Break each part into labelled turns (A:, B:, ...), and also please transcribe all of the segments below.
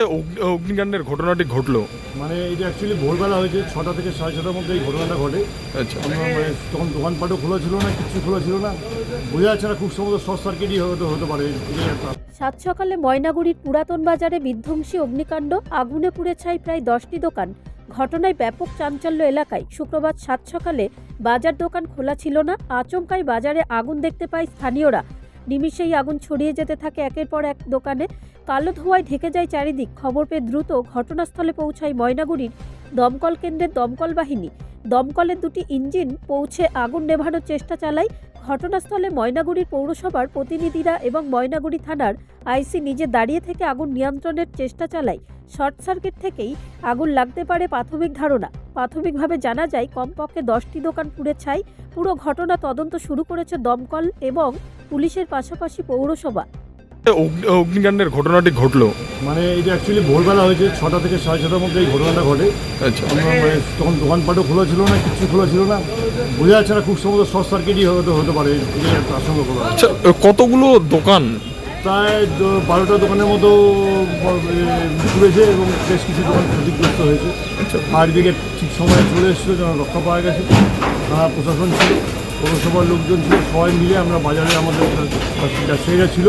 A: অগ্নিকাণ্ডের ঘটনাটি ঘটলো
B: মানে এটা অ্যাকচুয়ালি ভোরবেলা হয়েছে 6টা থেকে 6:30টার মধ্যে এই ঘটনাটা ঘটে।
A: আচ্ছা
B: আমরা মানে তখন দোকানপাটও খোলা ছিল না, কিছু খোলা ছিল না, বোঝা যাচ্ছে না, খুব সম্ভবত শর্ট সার্কিটই হতে পারে।
C: সাত সকালে ময়নাগুড়ির পুরাতন বাজারে বিধ্বংসী অগ্নিকাণ্ড, আগুনে পুড়ে ছাই প্রায় 10টি দোকান। ঘটনায় ব্যাপক চাঞ্চল্য এলাকায়। শুক্রবার সাত সকালে বাজার দোকান খোলা ছিল না, আচমকাই বাজারে আগুন দেখতে পায় স্থানীয়রা। নিমিষেই আগুন ছড়িয়ে যেতে থাকে একের পর এক দোকানে। কালো ধোঁয়ায় ঢেকে যায় চারিদিক। খবর পেয়ে দ্রুত ঘটনাস্থলে পৌঁছায় ময়নাগুড়ির দমকল কেন্দ্রের দমকল বাহিনী। দমকলের দুটি ইঞ্জিন পৌঁছে আগুন নেভানোর চেষ্টা চালায়। ঘটনাস্থলে ময়নাগুড়ির পৌরসভার প্রতিনিধিরা এবং ময়নাগুড়ি থানার আইসি নিজে দাঁড়িয়ে থেকে আগুন নিয়ন্ত্রণের চেষ্টা চালায়। শর্ট সার্কিট থেকেই আগুন লাগতে পারে প্রাথমিক ধারণা। প্রাথমিকভাবে জানা যায় কমপক্ষে 10টি দোকান পুড়ে ছাই। পুরো ঘটনা তদন্ত শুরু করেছে দমকল এবং পুলিশের পাশাপাশি পৌরসভা।
A: অগ্নিকাণ্ডের ঘটনাটি ঘটলো
B: মানে এটা অ্যাকচুয়ালি ভোরবেলা হয়েছে 6টা থেকে 6:30টার মধ্যে এই ঘটনাটা ঘটে।
A: আচ্ছা
B: আমরা মানে তখন দোকানপাটও খোলা ছিল না, কিছু খোলা ছিল না, বোঝা যাচ্ছে না, খুব সম্ভবত শর্ট সার্কিটই হতে পারে। এটাই একটা আশঙ্কা করা।
A: আচ্ছা কতগুলো দোকান?
B: প্রায় 12টা দোকানের মতো পুড়েছে এবং বেশ কিছু দোকান ক্ষতিগ্রস্ত হয়েছে।
A: আচ্ছা
B: ফায়ার ব্রিগেড ঠিক সময়ে চলে এসেছিলো, যেন রক্ষা পাওয়া গেছে। প্রশাসন ছিল, পৌরসভার লোকজন ছিল, সবাই মিলে আমরা বাজারে আমাদের ব্যবসায়ীরা ছিল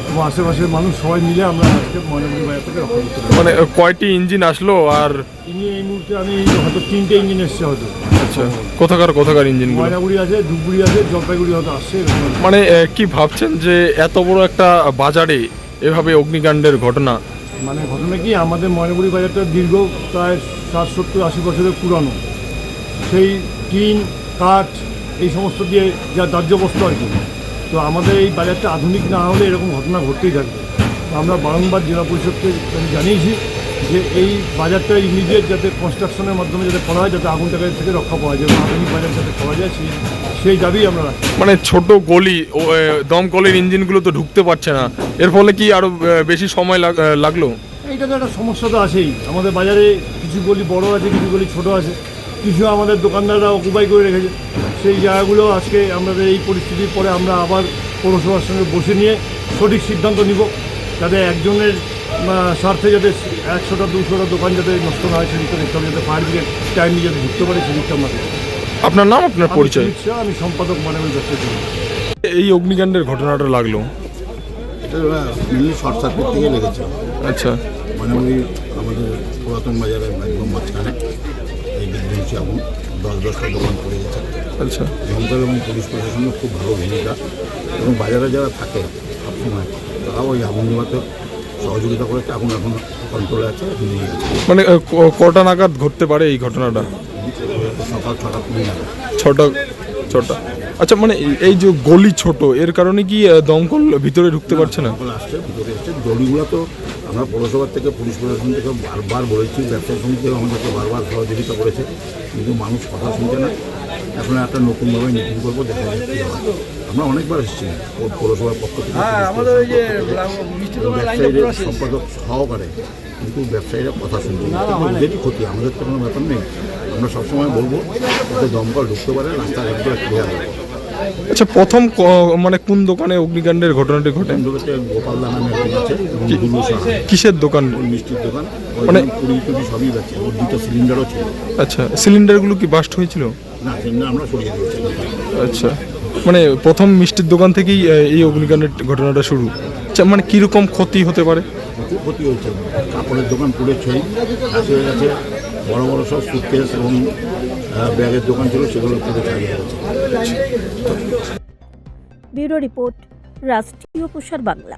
B: এবং আশেপাশের মানুষ সবাই মিলে আমরা আজকে ময়নাগুড়ি বাজার থেকে রক্ষা করতে পারি।
A: মানে কয়টি ইঞ্জিন আসলো আর
B: এই মুহূর্তে আমি হয়তো 3টে ইঞ্জিন এসছে হয়তো।
A: আচ্ছা কোথাকার ইঞ্জিনগুলো?
B: ময়নাগুড়ি আছে, ধূপগুড়ি আছে, জলপাইগুড়ি হয়তো আসছে।
A: মানে কি ভাবছেন যে এত বড় একটা বাজারে এভাবে অগ্নিকাণ্ডের ঘটনা?
B: মানে ঘটনা কি, আমাদের ময়নাগুড়ি বাজারটা দীর্ঘ প্রায় 60-70-80 বছরের পুরানো। সেই টিন কাঠ এই সমস্ত দিয়ে যা দাহ্য বস্তু আর কি। তো আমাদের এই বাজারটা আধুনিক না হলে এরকম ঘটনা ঘটতেই থাকবে। তো আমরা বারংবার জেলা পরিষদকে জানিয়েছি যে এই বাজারটা ইমিডিয়েট যাতে কনস্ট্রাকশনের মাধ্যমে যাতে করা হয়, যাতে আগুনটাকে থেকে রক্ষা পাওয়া যায়, আধুনিক বাজার যাতে করা যায় সেই দাবি আমরা রাখি।
A: মানে ছোট গলি দমকলের ইঞ্জিনগুলো তো ঢুকতে পারছে না, এর ফলে কি আরো বেশি সময় লাগলো?
B: এইটা তো একটা সমস্যা তো আছেই। আমাদের বাজারে কিছু গলি বড় আছে, কিছু গলি ছোট আছে, কিছু আমাদের দোকানদাররা অকুপাই করে রেখেছে। সেই জায়গাগুলো আজকে আমাদের এই পরিস্থিতির পরে আমরা আবার পৌরসভার সঙ্গে বসে নিয়ে সঠিক সিদ্ধান্ত নিব, যাতে একজনের স্বার্থে যাতে 100টা-200টা দোকান যাতে নষ্ট না হয়, সেদিকটা দেখতে হবে, যাতে ফায়ার ব্রিগেড টাইমলি যাতে ঢুকতে পারে সেদিকটা আমরা।
A: আপনার নাম, আপনার পরিচয়?
B: আমি সম্পাদক ময়নাগুড়ি ব্যবসায়ী।
A: এই অগ্নিকাণ্ডের ঘটনাটা লাগলো
D: এটা মেনলি শর্ট সার্কিট থেকে লেগেছে।
A: আচ্ছা
D: ময়নাগুড়ি আমাদের পুরাতন বাজারে একদম মাঝখানে এই বিধ্বংসী আগুন 10-10টা দোকান পড়ে গেছে।
A: আচ্ছা
D: দমকল এবং পুলিশ প্রশাসনের খুব ভালো ভূমিকা, এবং বাজারে যারা থাকে সবসময় তারাও ওই আগুন নেভাতে সহযোগিতা করেছে। আগুন এখন কন্ট্রোলে আছে, নিয়ে গেছে।
A: মানে কটা নাগাদ ঘটতে পারে এই ঘটনাটা?
D: সকাল 6টা কুড়ি নাগাদ।
A: ছটা। আচ্ছা মানে এই যে গলি ছোট, এর কারণে কি দমকল ভিতরে ঢুকতে পারছে না?
D: দমকল আসছে, ভিতরে এসছে। গলিগুলো তো আমরা পৌরসভার থেকে, পুলিশ প্রশাসন থেকে বারবার বলেছি, ব্যবসায়ী সমিতিও আমাদেরকে বারবার সহযোগিতা করেছে, কিন্তু মানুষ কথা শুনছে না। এখন একটা নতুনভাবে মিটিং করবো, দেখা যাচ্ছে আমরা অনেকবার এসেছি পৌরসভার পক্ষ থেকে, ব্যবসায়ীদের সম্পাদক সহকারে, কিন্তু ব্যবসায়ীরা কথা শুনছে না। ওদেরই ক্ষতি, আমাদের তো কোনো ব্যাপার নেই। আমরা সবসময় বলবো যাতে দমকল ঢুকতে পারে, রাস্তার একবার ক্লিয়ার হবে।
A: আচ্ছা প্রথম মানে কোন দোকানে অগ্নিকাণ্ডের ঘটনাটি ঘটে?
D: গোপাল দানা মেশিন আছে এবং দুলু সাহা।
A: কিসের দোকান?
D: মিষ্টির দোকান।
A: মানে
D: পুরি টুরি সবই বেচে, ওর 2টা সিলিন্ডারও ছিল।
A: আচ্ছা সিলিন্ডারগুলো কি বাস্ট হয়েছিল?
D: না, সিলিন্ডার আমরা সরিয়ে দিয়েছি।
A: আচ্ছা মানে প্রথম মিষ্টির দোকান থেকেই এই অগ্নিকাণ্ডের ঘটনাটা শুরু। আচ্ছা মানে কীরকম ক্ষতি হতে পারে?
D: প্রচুর ক্ষতি হয়েছে। কাপড়ের দোকান পুড়ে ছই শেষ হয়ে গেছে, বড় বড় সব সুটকেস এবং ব্যাগের দোকান ছিল, সেগুলো পুড়ে ছাড়িয়ে গেছে।
C: ব্যুরো রিপোর্ট, রাষ্ট্রীয় প্রসার বাংলা।